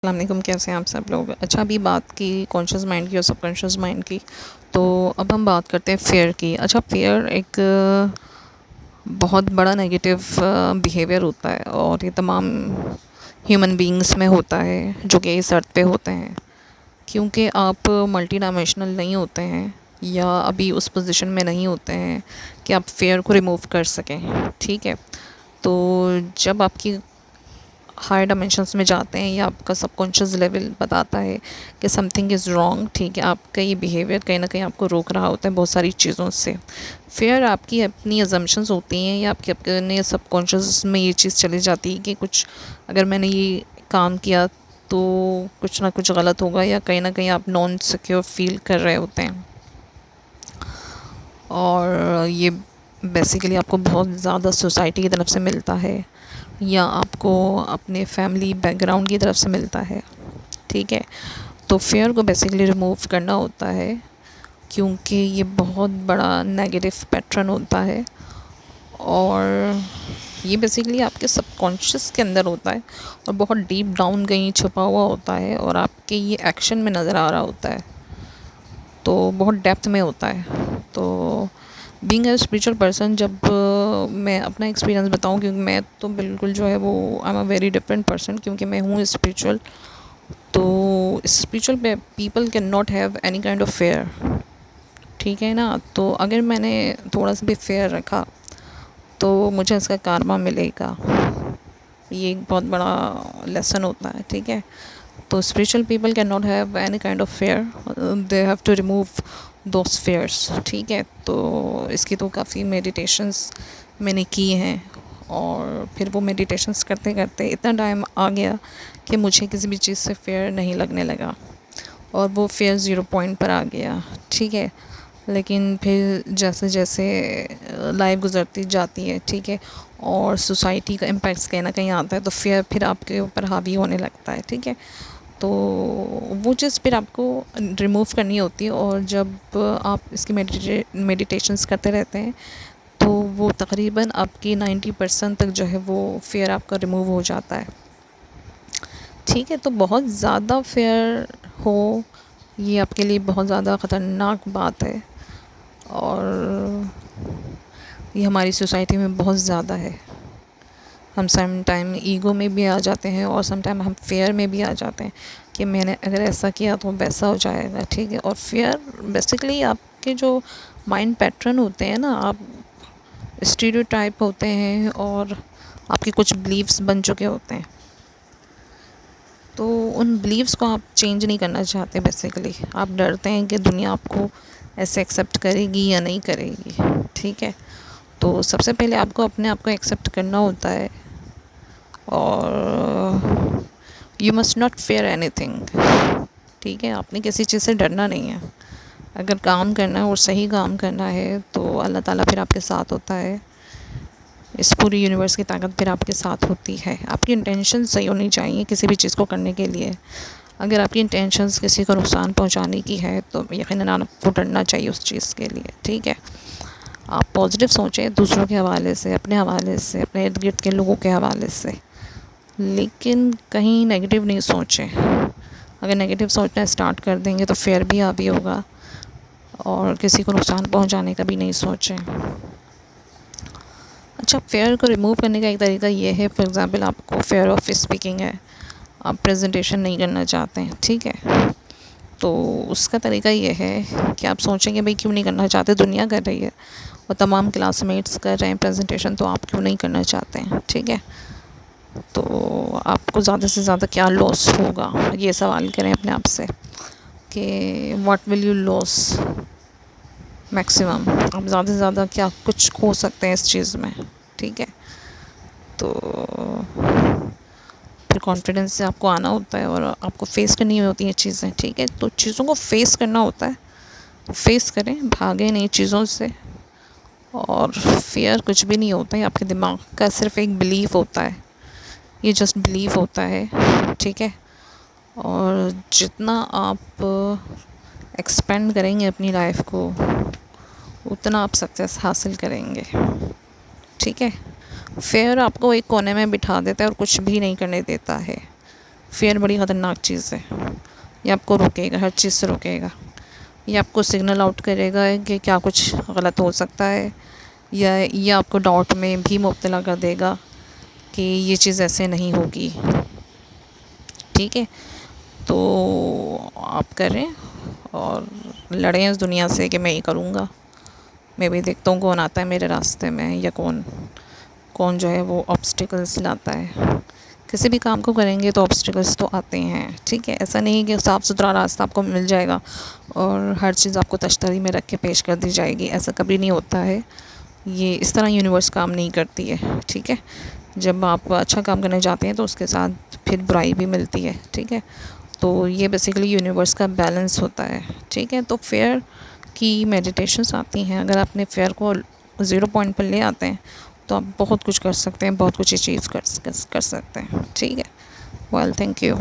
अस्सलाम वालेकुम, कैसे हैं आप सब लोग। अच्छा, अभी बात की कॉन्शियस माइंड की और सबकॉन्शियस माइंड की, तो अब हम बात करते हैं फ़ियर की। अच्छा, फ़ियर एक बहुत बड़ा नेगेटिव बिहेवियर होता है और ये तमाम ह्यूमन बीइंग्स में होता है जो कि इस अर्थ पे होते हैं, क्योंकि आप मल्टी डायमेंशनल नहीं होते हैं या अभी उस पोजीशन में नहीं होते हैं कि आप फ़ियर को रिमूव कर सकें। ठीक है, तो जब आपकी हायर डायमेंशंस में जाते हैं या आपका सबकॉन्शियस लेवल बताता है कि समथिंग इज़ रॉन्ग, ठीक है, आपका ये बिहेवियर कहीं ना कहीं आपको रोक रहा होता है बहुत सारी चीज़ों से। फिर आपकी अपनी अजम्पशंस होती हैं या आपके अपने सबकॉन्शियस में ये चीज़ चली जाती है कि कुछ अगर मैंने ये काम किया तो कुछ ना कुछ गलत होगा, या कहीं ना कहीं आप नॉन सिक्योर फील कर रहे होते हैं। और ये बेसिकली आपको बहुत ज़्यादा सोसाइटी की तरफ से मिलता है या आपको अपने फैमिली बैकग्राउंड की तरफ से मिलता है। ठीक है, तो फ़ियर को बेसिकली रिमूव करना होता है, क्योंकि ये बहुत बड़ा नेगेटिव पैटर्न होता है और ये बेसिकली आपके सबकॉन्शियस के अंदर होता है और बहुत डीप डाउन कहीं छुपा हुआ होता है और आपके ये एक्शन में नज़र आ रहा होता है, तो बहुत डेप्थ में होता है। तो बीइंग ए स्पिरिचुअल पर्सन, जब मैं अपना एक्सपीरियंस बताऊं, क्योंकि मैं तो बिल्कुल जो है वो I am a very different person, क्योंकि मैं हूँ स्पिरिचुअल। तो spiritual people can not have any kind of fair. ठीक है ना, तो अगर मैंने थोड़ा सा भी फेयर रखा तो मुझे इसका कारमा मिलेगा। ये एक बहुत बड़ा लेसन होता है। ठीक है, तो spiritual people can not have any kind of fear, they have to remove those fears. ठीक है, तो इसकी तो काफ़ी मेडिटेशंस मैंने की हैं और फिर वो मेडिटेशंस करते करते इतना टाइम आ गया कि मुझे किसी भी चीज़ से फेयर नहीं लगने लगा और वो फेयर ज़ीरो पॉइंट पर आ गया। ठीक है, लेकिन फिर जैसे जैसे लाइफ गुजरती जाती है, ठीक है, और सोसाइटी का इम्पैक्ट कहीं ना कहीं आता है, तो फिर आपके ऊपर हावी होने लगता है। ठीक है, तो वो चीज़ फिर आपको रिमूव करनी होती है और जब आप इसकी मेडिटेशंस करते रहते हैं तो वो तकरीबन आपकी 90% तक जो है वो फेयर आपका रिमूव हो जाता है। ठीक है, तो बहुत ज़्यादा फेयर हो, ये आपके लिए बहुत ज़्यादा ख़तरनाक बात है और ये हमारी सोसाइटी में बहुत ज़्यादा है। हम सम टाइम ईगो में भी आ जाते हैं और सम टाइम हम फेयर में भी आ जाते हैं कि मैंने अगर ऐसा किया तो वैसा हो जाएगा। ठीक है, और फेयर बेसिकली आपके जो माइंड पैटर्न होते हैं ना, आप स्टीरियोटाइप होते हैं और आपके कुछ बिलीव्स बन चुके होते हैं, तो उन बिलीव्स को आप चेंज नहीं करना चाहते। बेसिकली आप डरते हैं कि दुनिया आपको ऐसे एक्सेप्ट करेगी या नहीं करेगी। ठीक है, तो सबसे पहले आपको अपने आप को एक्सेप्ट करना होता है और you must not fair anything. ठीक है, आपने किसी चीज़ से डरना नहीं है। अगर काम करना है और सही काम करना है तो अल्लाह ताला फिर आपके साथ होता है। इस पूरी यूनिवर्स की ताकत फिर आपके साथ होती है। आपकी इंटेंशन सही होनी चाहिए किसी भी चीज़ को करने के लिए। अगर आपकी इंटेंशंस किसी को नुकसान पहुंचाने की है तो यकीनन आपको डरना चाहिए उस चीज़ के लिए। ठीक है, आप पॉजिटिव सोचें दूसरों के हवाले से, अपने हवाले से, अपने इर्द गिर्द के लोगों के हवाले से, लेकिन कहीं नेगेटिव नहीं सोचें। अगर नेगेटिव सोचना स्टार्ट कर देंगे तो फेयर भी हावी होगा और किसी को नुकसान पहुंचाने का भी नहीं सोचें। अच्छा, फेयर को रिमूव करने का एक तरीका ये है, फॉर एग्ज़ाम्पल आपको फेयर ऑफ स्पीकिंग है, आप प्रेजेंटेशन नहीं करना चाहते हैं। ठीक है, तो उसका तरीका ये है कि आप सोचेंगे भाई क्यों नहीं करना चाहते, दुनिया कर रही है और तमाम क्लासमेट्स कर रहे हैं प्रेजेंटेशन, तो आप क्यों नहीं करना चाहते हैं। ठीक है, तो आपको ज़्यादा से ज़्यादा क्या लॉस होगा, ये सवाल करें अपने आप से कि what will you loss maximum. आप ज़्यादा से ज़्यादा क्या कुछ खो सकते हैं इस चीज़ में। ठीक है, तो फिर कॉन्फिडेंस से आपको आना होता है और आपको फेस करनी होती हैं चीज़ें। ठीक है, तो चीज़ों को फेस करना होता है, फेस करें, भागें नहीं चीज़ों से। और फियर कुछ भी नहीं होता है, आपके दिमाग का सिर्फ एक बिलीफ होता है, ये जस्ट बिलीव होता है। ठीक है, और जितना आप एक्सपेंड करेंगे अपनी लाइफ को उतना आप सक्सेस हासिल करेंगे। ठीक है, फेयर आपको एक कोने में बिठा देता है और कुछ भी नहीं करने देता है। फ़ियर बड़ी ख़तरनाक चीज़ है। ये आपको रोकेगा, हर चीज़ से रोकेगा। ये आपको सिग्नल आउट करेगा कि क्या कुछ गलत हो सकता है, या ये आपको डाउट में भी मुब्तला कर देगा कि ये चीज़ ऐसे नहीं होगी। ठीक है, तो आप करें और लड़ें इस दुनिया से कि मैं ये करूँगा। मैं भी देखता हूँ कौन आता है मेरे रास्ते में, या कौन कौन जो है वो ऑब्स्टिकल्स लाता है। किसी भी काम को करेंगे तो ऑब्स्टिकल्स तो आते हैं। ठीक है, ऐसा नहीं कि साफ़ सुथरा रास्ता आपको मिल जाएगा और हर चीज़ आपको तश्तरी में रख के पेश कर दी जाएगी, ऐसा कभी नहीं होता है। ये इस तरह यूनिवर्स काम नहीं करती है। ठीक है, जब आप अच्छा काम करने जाते हैं तो उसके साथ फिर बुराई भी मिलती है। ठीक है, तो ये बेसिकली यूनिवर्स का बैलेंस होता है। ठीक है, तो फेयर की मेडिटेशंस आती हैं। अगर अपने फेयर को 0 पॉइंट पर ले आते हैं तो आप बहुत कुछ कर सकते हैं, बहुत कुछ अचीव कर सकते हैं। ठीक है, वेल, थैंक यू।